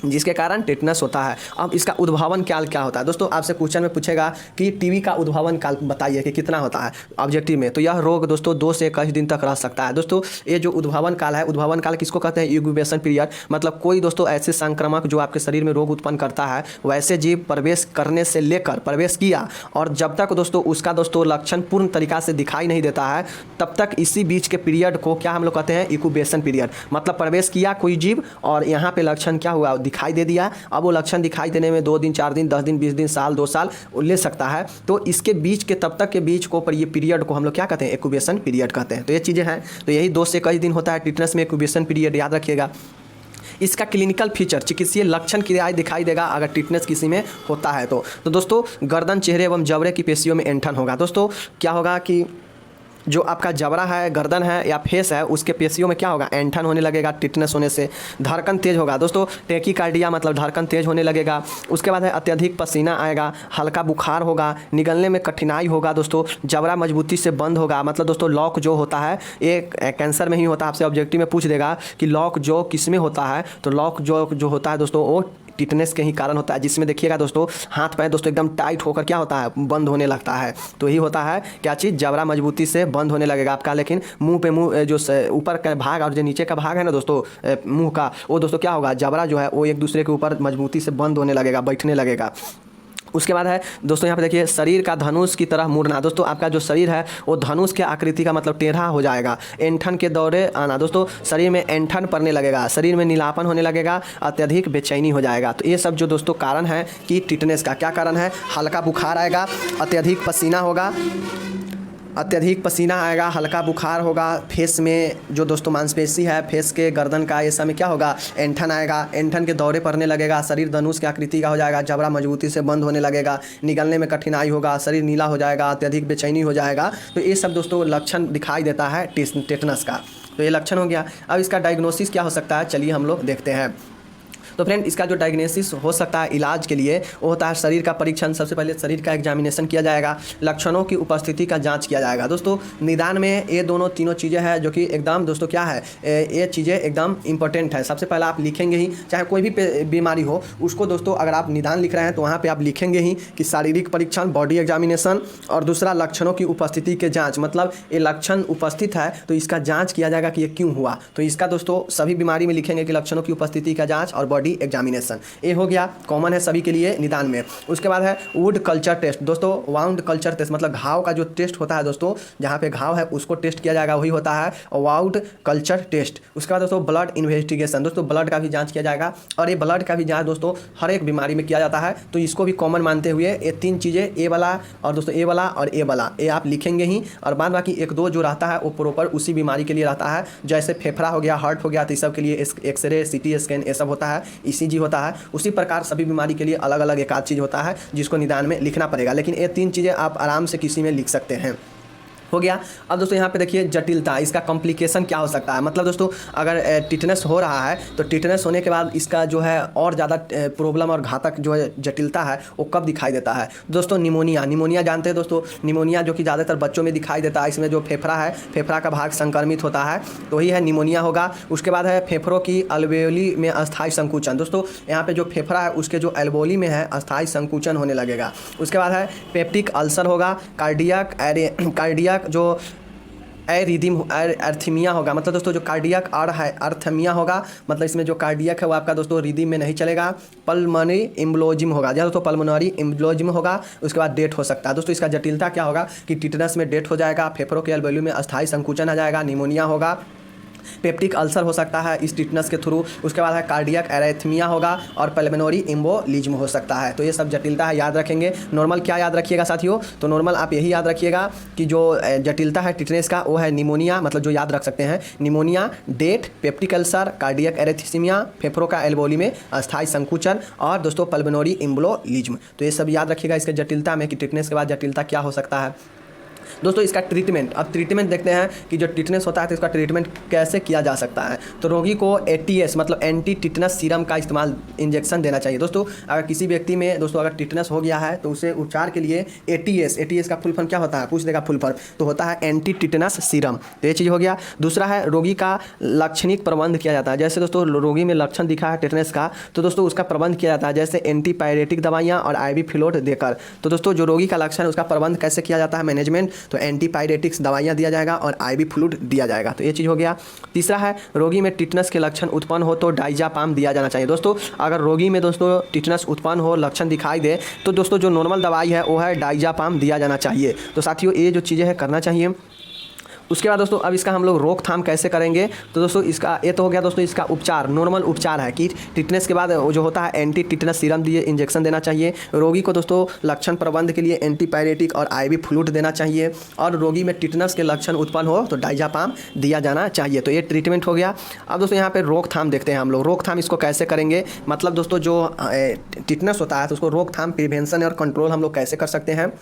जिसके कारण टिटनेस होता है। अब इसका उद्भावन काल क्या होता है। दोस्तों आपसे क्वेश्चन में पूछेगा कि टीबी का उद्भावन काल बताइए कि कितना होता है ऑब्जेक्टिव में। तो यह रोग दोस्तों 2 से 21 दिन तक रह सकता है। दोस्तों ये जो उद्भावन काल है, उद्भावन काल किसको कहते हैं, इंक्यूबेशन पीरियड। मतलब कोई दोस्तों ऐसे संक्रमक जो आपके शरीर में रोग उत्पन्न करता है, वैसे जीव प्रवेश करने से लेकर प्रवेश किया और जब तक दोस्तों उसका दोस्तों लक्षण पूर्ण तरीका से दिखाई नहीं देता है, तब तक इसी बीच के पीरियड को क्या हम लोग कहते हैं, इंक्यूबेशन पीरियड। मतलब प्रवेश किया कोई जीव और यहाँ पे लक्षण क्या हुआ, दिखाई दे दिया। अब वो लक्षण दिखाई देने में 2 दिन, 4 दिन, 10 दिन, 20 दिन, साल, 2 साल ले सकता है। तो इसके बीच के तब तक के बीच को पर ये पीरियड को हम लोग क्या कहते हैं, इंक्यूबेशन पीरियड कहते हैं। तो ये चीज़ें हैं। तो यही 2 से 21 दिन होता है टिटनेस में इंक्यूबेशन पीरियड, याद रखिएगा। इसका क्लिनिकल फीचर, चिकित्सीय लक्षण क्या दिखाई देगा अगर टिटनेस किसी में होता है तो दोस्तों गर्दन, चेहरे एवं जबड़े की पेशियों में ऐंठन होगा। दोस्तों क्या होगा कि जो आपका जबड़ा है, गर्दन है या फेस है, उसके पेशियों में क्या होगा, ऐंठन होने लगेगा टिटनेस होने से। धड़कन तेज होगा दोस्तों, टैकीकार्डिया मतलब धड़कन तेज होने लगेगा। उसके बाद है अत्यधिक पसीना आएगा, हल्का बुखार होगा, निगलने में कठिनाई होगा दोस्तों, जबड़ा मजबूती से बंद होगा। मतलब दोस्तों लॉक जो होता है ये कैंसर में ही होता है। आपसे ऑब्जेक्टिव में पूछ देगा कि लॉक जो किस में होता है, तो लॉक जो होता है दोस्तों वो टिटनेस के ही कारण होता है, जिसमें देखिएगा दोस्तों हाथ पैर दोस्तों एकदम टाइट होकर क्या होता है, बंद होने लगता है। तो यही होता है क्या चीज़, जबड़ा मजबूती से बंद होने लगेगा आपका। लेकिन मुंह जो ऊपर का भाग और जो नीचे का भाग है ना दोस्तों मुंह का, वो दोस्तों क्या होगा, जबड़ा जो है वो एक दूसरे के ऊपर मजबूती से बंद होने लगेगा, बैठने लगेगा। उसके बाद है दोस्तों यहाँ पे देखिए शरीर का धनुष की तरह मुड़ना। दोस्तों आपका जो शरीर है वो धनुष के आकृति का मतलब टेढ़ा हो जाएगा। ऐंठन के दौरे आना, दोस्तों शरीर में ऐंठन पड़ने लगेगा, शरीर में नीलापन होने लगेगा, अत्यधिक बेचैनी हो जाएगा। तो ये सब जो दोस्तों कारण है कि टिटनेस का क्या कारण है, हल्का बुखार आएगा, अत्यधिक पसीना होगा, अत्यधिक पसीना आएगा, हल्का बुखार होगा, फेस में जो दोस्तों मांसपेशी है फेस के गर्दन का, ऐसा में क्या होगा, ऐंठन आएगा, ऐंठन के दौरे पड़ने लगेगा, शरीर धनुष की आकृति का हो जाएगा, जबड़ा मजबूती से बंद होने लगेगा, निगलने में कठिनाई होगा, शरीर नीला हो जाएगा, अत्यधिक बेचैनी हो जाएगा। तो ये सब दोस्तों लक्षण दिखाई देता है टेटनस का। तो ये लक्षण हो गया। अब इसका डायग्नोसिस क्या हो सकता है, चलिए हम लोग देखते हैं। तो फ्रेंड इसका जो डायग्नोसिस हो सकता है इलाज के लिए वो होता है शरीर का परीक्षण। सबसे पहले शरीर का एग्जामिनेशन किया जाएगा, लक्षणों की उपस्थिति का जांच किया जाएगा। दोस्तों निदान में ये दोनों तीनों चीज़ें हैं जो कि एकदम दोस्तों क्या है, ये चीज़ें एकदम इंपॉर्टेंट है। सबसे पहले आप लिखेंगे ही, चाहे कोई भी बीमारी हो उसको दोस्तों, अगर आप निदान लिख रहे हैं तो वहाँ पर आप लिखेंगे ही कि शारीरिक परीक्षण, बॉडी एग्जामिनेशन, और दूसरा लक्षणों की उपस्थिति के जाँच। मतलब ये लक्षण उपस्थित है तो इसका जाँच किया जाएगा कि ये क्यों हुआ। तो इसका दोस्तों सभी बीमारी में लिखेंगे कि लक्षणों की उपस्थिति का जाँच और एग्जामिनेशन। ये हो गया, कॉमन है सभी के लिए निदान में। उसके बाद है वुड कल्चर टेस्ट। दोस्तों वाउंड कल्चर टेस्ट मतलब घाव का जो टेस्ट होता है दोस्तों, जहाँ पे घाव है उसको टेस्ट किया जाएगा, वही होता है वाउंड कल्चर टेस्ट। उसके बाद दोस्तों ब्लड इन्वेस्टिगेशन। दोस्तों ब्लड का भी जांच किया जाएगा, और ये ब्लड का भी जांच दोस्तों हर एक बीमारी में किया जाता है। तो इसको भी कॉमन मानते हुए ये तीन चीज़ें, ए वाला और दोस्तों ए वाला और ए वाला, ये आप लिखेंगे ही। और बाद बाकी एक दो जो रहता है वो प्रॉपर उसी बीमारी के लिए रहता है, जैसे फेफड़ा हो गया, हार्ट हो गया, तो इस सब के लिए एक्सरे, सीटी स्कैन ये सब होता है, ECG होता है। उसी प्रकार सभी बीमारी के लिए अलग अलग एक आध चीज़ होता है जिसको निदान में लिखना पड़ेगा, लेकिन ये तीन चीज़ें आप आराम से किसी में लिख सकते हैं। हो गया। अब दोस्तों यहाँ पे देखिए जटिलता, इसका कॉम्प्लिकेशन क्या हो सकता है। मतलब दोस्तों अगर टिटनेस हो रहा है तो टिटनेस होने के बाद इसका जो है और ज़्यादा प्रॉब्लम और घातक जो है जटिलता है वो कब दिखाई देता है। दोस्तों निमोनिया जानते हैं दोस्तों, निमोनिया जो कि ज़्यादातर बच्चों में दिखाई देता है। इसमें जो फेफड़ा है, फेफड़ा का भाग संक्रमित होता है, तो वही है निमोनिया होगा। उसके बाद है फेफड़ों की अल्वेओली में अस्थायी संकुचन। दोस्तों यहाँ पे जो फेफड़ा है उसके जो एल्वेओली में है अस्थायी संकुचन होने लगेगा। उसके बाद है पेप्टिक अल्सर होगा, कार्डियक जो अर्थमिया होगा। मतलब दोस्तों जो कार्डियक अर्थमिया होगा, मतलब इसमें जो कार्डियक है वो आपका दोस्तों रिदम में नहीं चलेगा। पल्मोनरी एम्बोलिज्म होगा, जहाँ दोस्तों पल्मोनरी एम्बोलिज्म होगा। उसके बाद डेथ हो सकता है। दोस्तों इसका जटिलता क्या होगा कि टिटनेस में डेथ हो जाएगा, फेफड़ों के एल्वेओली में अस्थायी संकुचन आ जाएगा, निमोनिया होगा, पेप्टिक अल्सर हो सकता है इस टिटनेस के थ्रू। उसके बाद है कार्डियक एरिथमिया होगा और पल्मोनरी एम्बोलिज्म हो सकता है। तो ये सब जटिलता है, याद रखेंगे। नॉर्मल क्या याद रखिएगा साथियों, तो नॉर्मल आप यही याद रखिएगा कि जो जटिलता है टिटनेस का वो है निमोनिया, मतलब जो याद रख सकते हैं pneumonia, death, peptic ulcer, cardiac arrhythmia, फेफड़ों का एल्वेओली में अस्थायी संकुचन, और दोस्तों पल्मोनरी एम्बोलिज्म। तो ये सब याद रखिएगा इसके जटिलता में कि टिटनेस के बाद जटिलता क्या हो सकता है। दोस्तों इसका ट्रीटमेंट, अब ट्रीटमेंट देखते हैं कि जो टिटनेस होता है तो इसका ट्रीटमेंट कैसे किया जा सकता है। तो रोगी को ATS मतलब एंटी टिटनस सीरम का इस्तेमाल, इंजेक्शन देना चाहिए। दोस्तों अगर किसी व्यक्ति में दोस्तों अगर टिटनेस हो गया है तो उसे उपचार के लिए ATS का फुल फॉर्म क्या होता है, पूछ देगा फुल फॉर्म, तो होता है एंटी टिटनस सीरम। तो ये चीज़ हो गया। दूसरा है रोगी का लक्षणिक प्रबंध किया जाता है। जैसे दोस्तों रोगी में लक्षण दिखा है टिटनेस का, तो दोस्तों उसका प्रबंध किया जाता है, जैसे एंटीपायरेटिक दवाइयाँ और IV फ्लूइड देकर। तो दोस्तों जो रोगी का लक्षण है उसका प्रबंध कैसे किया जाता है, मैनेजमेंट, तो एंटीपायरेटिक्स दवाइयाँ दिया जाएगा और IV फ्लूइड दिया जाएगा। तो ये चीज़ हो गया। तीसरा है रोगी में टिटनेस के लक्षण उत्पन्न हो तो डाइजापाम दिया जाना चाहिए। दोस्तों अगर रोगी में दोस्तों टिटनेस उत्पन्न हो, लक्षण दिखाई दे, तो दोस्तों जो नॉर्मल दवाई है वो है डाइजापाम दिया जाना चाहिए। तो साथियों ये जो चीज़ें हैं करना चाहिए। उसके बाद दोस्तों अब इसका हम लोग रोकथाम कैसे करेंगे। तो दोस्तों इसका ये तो हो गया दोस्तों इसका उपचार, नॉर्मल उपचार है कि टिटनेस के बाद जो होता है एंटी टिटनस सीरम दिए इंजेक्शन देना चाहिए। रोगी को दोस्तों लक्षण प्रबंध के लिए एंटीपायरेटिक और IV फ्लूइड देना चाहिए, और रोगी में टिटनस के लक्षण उत्पन्न हो तो डाइजापाम दिया जाना चाहिए। तो ये ट्रीटमेंट हो गया। अब दोस्तों यहाँ पे रोकथाम देखते हैं हम लोग, रोकथाम इसको कैसे करेंगे। मतलब दोस्तों जो टिटनस होता है तो उसको रोकथाम, प्रिवेंशन और कंट्रोल हम लोग कैसे कर सकते हैं।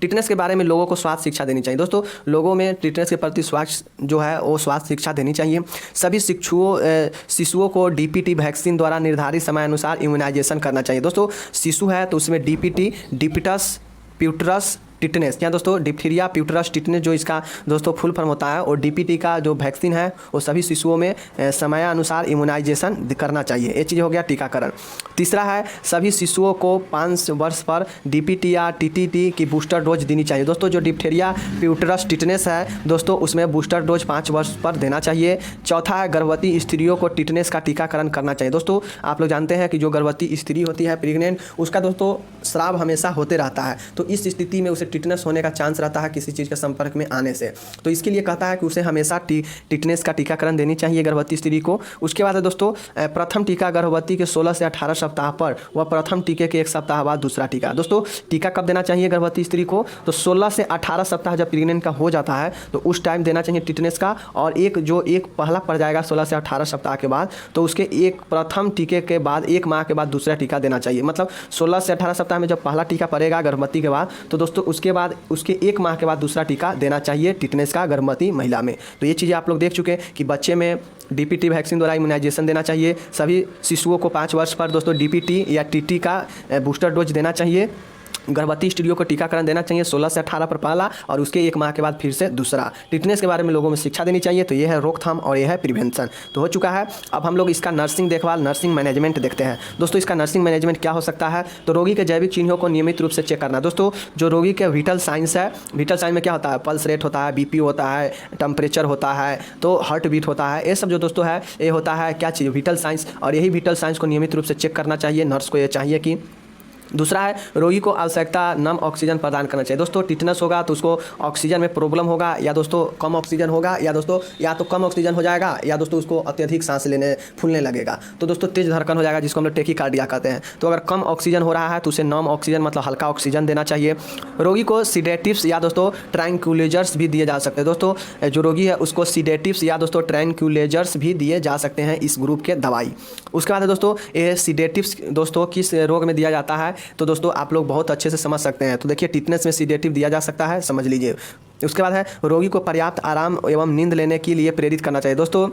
टिटनेस के बारे में लोगों को स्वास्थ्य शिक्षा देनी चाहिए। दोस्तों लोगों में टिटनेस के प्रति स्वास्थ्य जो है वो स्वास्थ्य शिक्षा देनी चाहिए। सभी शिशुओं को DPT वैक्सीन द्वारा निर्धारित समय अनुसार इम्यूनाइजेशन करना चाहिए। दोस्तों शिशु है तो उसमें DPT, डिप्टिस प्यूटरस टिटनेस, या दोस्तों डिप्थीरिया प्यूटरस टिटनेस जो इसका दोस्तों फुल फॉर्म होता है, और DPT का जो वैक्सीन है वो सभी शिशुओं में समयानुसार इम्यूनाइजेशन करना चाहिए। ये चीज़ हो गया टीकाकरण। तीसरा है सभी शिशुओं को 5 वर्ष पर DPT या TTT की बूस्टर डोज देनी चाहिए। दोस्तों जो डिप्थीरिया प्यूटरस टिटनेस है दोस्तों उसमें बूस्टर डोज 5 वर्ष पर देना चाहिए। चौथा है गर्भवती स्त्रियों को टिटनेस का टीकाकरण करना चाहिए। दोस्तों आप लोग जानते हैं कि जो गर्भवती स्त्री होती है प्रेग्नेंट, उसका दोस्तों स्राव हमेशा होते रहता है, तो इस स्थिति में उसे टिटनेस होने का चांस रहता है किसी चीज़ के संपर्क में आने से। तो इसके लिए कहता है कि उसे हमेशा टिटनेस का टीकाकरण देनी चाहिए गर्भवती स्त्री को। उसके बाद है दोस्तों प्रथम टीका गर्भवती के 16 से 18 सप्ताह पर व प्रथम टीके के 1 सप्ताह बाद दूसरा टीका। दोस्तों टीका कब देना चाहिए गर्भवती स्त्री को? तो 16 से 18 सप्ताह जब प्रेग्नेंट का हो जाता है तो उस टाइम देना चाहिए टिटनेस का। और एक पहला पड़ जाएगा 16 से 18 सप्ताह के बाद, तो उसके एक प्रथम टीके के बाद 1 माह के बाद दूसरा टीका देना चाहिए। मतलब 16 से 18 सप्ताह में जब पहला टीका पड़ेगा गर्भवती के बाद, तो दोस्तों उसके बाद उसके 1 माह के बाद दूसरा टीका देना चाहिए टिटनेस का गर्भवती महिला में। तो ये चीज़ें आप लोग देख चुके हैं कि बच्चे में डीपीटी वैक्सीन द्वारा इम्यूनाइजेशन देना चाहिए। सभी शिशुओं को 5 वर्ष पर दोस्तों डीपीटी या टीटी का बूस्टर डोज देना चाहिए। गर्भवती स्त्रियों को टीकाकरण देना चाहिए 16 से 18 पर पहला और उसके 1 माह के बाद फिर से दूसरा। टिटनेस के बारे में लोगों में शिक्षा देनी चाहिए। तो ये है रोकथाम और ये है प्रिवेंशन। तो हो चुका है। अब हम लोग इसका नर्सिंग देखभाल, नर्सिंग मैनेजमेंट देखते हैं। दोस्तों इसका नर्सिंग मैनेजमेंट क्या हो सकता है? तो रोगी के जैविक चिन्हों को नियमित रूप से चेक करना। दोस्तों जो रोगी के विटल साइंस है, विटल साइंस में क्या होता है? पल्स रेट होता है, बीपी होता है, टेम्परेचर होता है, तो हार्ट बीट होता है। ये सब जो दोस्तों है ये होता है क्या चीज़? Whittle science. और यही विटल साइंस को नियमित रूप से चेक करना चाहिए नर्स को। ये चाहिए कि दूसरा है रोगी को आवश्यकता नम ऑक्सीजन प्रदान करना चाहिए। दोस्तों टिटनेस होगा तो उसको ऑक्सीजन में प्रॉब्लम होगा, या दोस्तों कम ऑक्सीजन होगा, या दोस्तों या तो कम ऑक्सीजन हो जाएगा, या दोस्तों उसको अत्यधिक सांस लेने फूलने लगेगा, तो दोस्तों तेज धड़कन हो जाएगा जिसको हम लोग टेकीकार्डिया कहते हैं। तो अगर कम ऑक्सीजन हो रहा है तो उसे नम ऑक्सीजन मतलब हल्का ऑक्सीजन देना चाहिए। रोगी को सीडेटिव्स या दोस्तों ट्रैंक्विलाइजर्स भी दिए जा सकते हैं। दोस्तों जो रोगी है उसको सीडेटिव्स या दोस्तों ट्रैंक्विलाइजर्स भी दिए जा सकते हैं इस ग्रुप के दवाई। उसके बाद है दोस्तों ये सीडेटिव्स दोस्तों किस रोग में दिया जाता है? तो दोस्तों आप लोग बहुत अच्छे से समझ सकते हैं। तो देखिए टिटनेस में सीडेटिव दिया जा सकता है, समझ लीजिए। उसके बाद है रोगी को पर्याप्त आराम एवं नींद लेने के लिए प्रेरित करना चाहिए। दोस्तों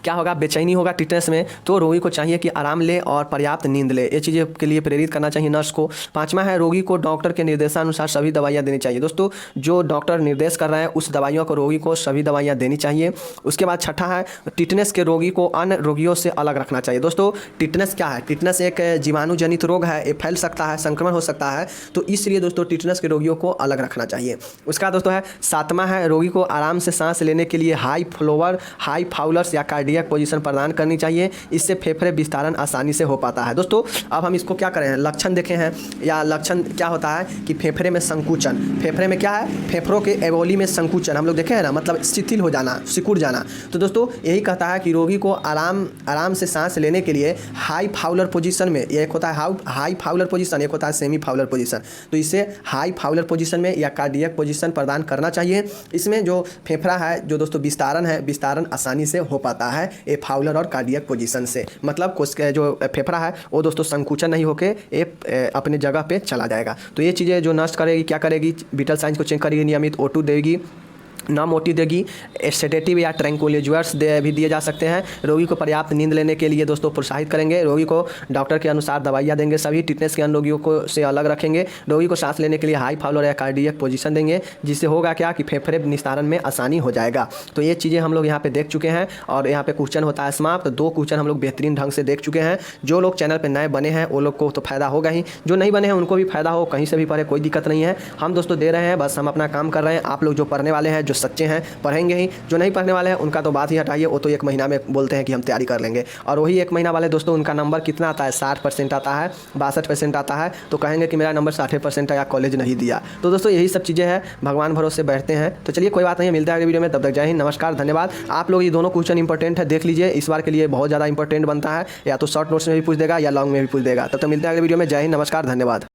क्या होगा? बेचैनी होगा टिटनेस में, तो रोगी को चाहिए कि आराम ले और पर्याप्त नींद ले। ये चीज़ें के लिए प्रेरित करना चाहिए नर्स को। 5वां है रोगी को डॉक्टर के निर्देशानुसार सभी दवाइयाँ देनी चाहिए। दोस्तों जो डॉक्टर निर्देश कर रहे हैं उस दवाइयों को रोगी को सभी दवाइयाँ देनी चाहिए। उसके बाद 6ठा है टिटनेस के रोगी को अन्य रोगियों से अलग रखना चाहिए। दोस्तों टिटनेस क्या है? टिटनेस एक जीवाणुजनित रोग है, ये फैल सकता है, संक्रमण हो सकता है, तो इसलिए दोस्तों टिटनेस के रोगियों को अलग रखना चाहिए। उसका दोस्तों है 7वां है रोगी को आराम से सांस लेने के लिए हाई फाउलर्स या कार्डियक पोजीशन प्रदान करनी चाहिए। इससे फेफड़े विस्तारण आसानी से हो पाता है। दोस्तों अब हम इसको क्या करें? लक्षण देखे हैं, या लक्षण क्या होता है कि फेफड़े में संकुचन। फेफड़े में क्या है? फेफड़ों के एवोली में संकुचन हम लोग देखे हैं ना, मतलब शिथिल हो जाना, सिकुड़ जाना। तो दोस्तों यही कहता है कि रोगी को आराम से सांस लेने के लिए हाई फाउलर पोजीशन में, एक होता है हाई फाउलर पोजीशन, एक होता है सेमी फाउलर पोजीशन, तो इसे हाई फाउलर पोजीशन में या कार्डियक पोजीशन प्रदान करना चाहिए। इसमें जो फेफड़ा है जो दोस्तों विस्तारण है, विस्तारण आसानी से हो पाता है ए फाउलर और कार्डियक पोजीशन से। मतलब जो फेफड़ा है वो दोस्तों संकुचन नहीं होके अपने जगह पे चला जाएगा। तो ये चीज़ें जो नर्स करेगी क्या करेगी? विटल साइंस को चेक करेगी, नियमित O2 देगी, नम ओटी देगी, सेडेटिव या ट्रैंक्विलाइजर्स भी दिए जा सकते हैं। रोगी को पर्याप्त नींद लेने के लिए दोस्तों प्रोत्साहित करेंगे। रोगी को डॉक्टर के अनुसार दवाइयाँ देंगे। सभी टिटनेस के अन्य रोगियों को से अलग रखेंगे। रोगी को सांस लेने के लिए हाई फाउलर या कार्डियक पोजीशन देंगे, जिससे होगा क्या कि फेफड़े निस्तारण में आसानी हो जाएगा। तो ये चीज़ें हम लोग यहाँ पे देख चुके हैं और यहाँ पे क्वेश्चन होता है समाप्त। 2 क्वेश्चन हम लोग बेहतरीन ढंग से देख चुके हैं। जो लोग चैनल पर नए बने हैं वो लोग को तो फायदा होगा ही, जो नहीं बने हैं उनको भी फायदा हो, कहीं से भी पढ़े कोई दिक्कत नहीं है। हम दोस्तों दे रहे हैं, बस हम अपना काम कर रहे हैं। आप लोग जो पढ़ने वाले हैं, जो सच्चे हैं, पढ़ेंगे ही। जो नहीं पढ़ने वाले हैं उनका तो बात ही हटाइए, वो तो 1 महीना में बोलते हैं कि हम तैयारी कर लेंगे। और वही 1 महीना वाले दोस्तों उनका नंबर कितना आता है? 60% आता है, 62% आता है, तो कहेंगे कि मेरा नंबर 60% आया, कॉलेज नहीं दिया। तो दोस्तों यही सब चीज़ें हैं, भगवान भरोसे बैठते हैं। तो चलिए कोई बात नहीं, मिलता है अगले वीडियो में। तब तक जय हिंद, नमस्कार, धन्यवाद। आप लोग ये दोनों क्वेश्चन इंपॉर्टेंट है, देख लीजिए। इस बार के लिए बहुत ज़्यादा इंपॉर्टेंट बनता है, या तो शॉर्ट नोट्स में भी पूछ देगा या लॉन्ग में भी पूछ देगा। तब तक मिलते हैं अगले वीडियो में। जय हिंद, नमस्कार, धन्यवाद।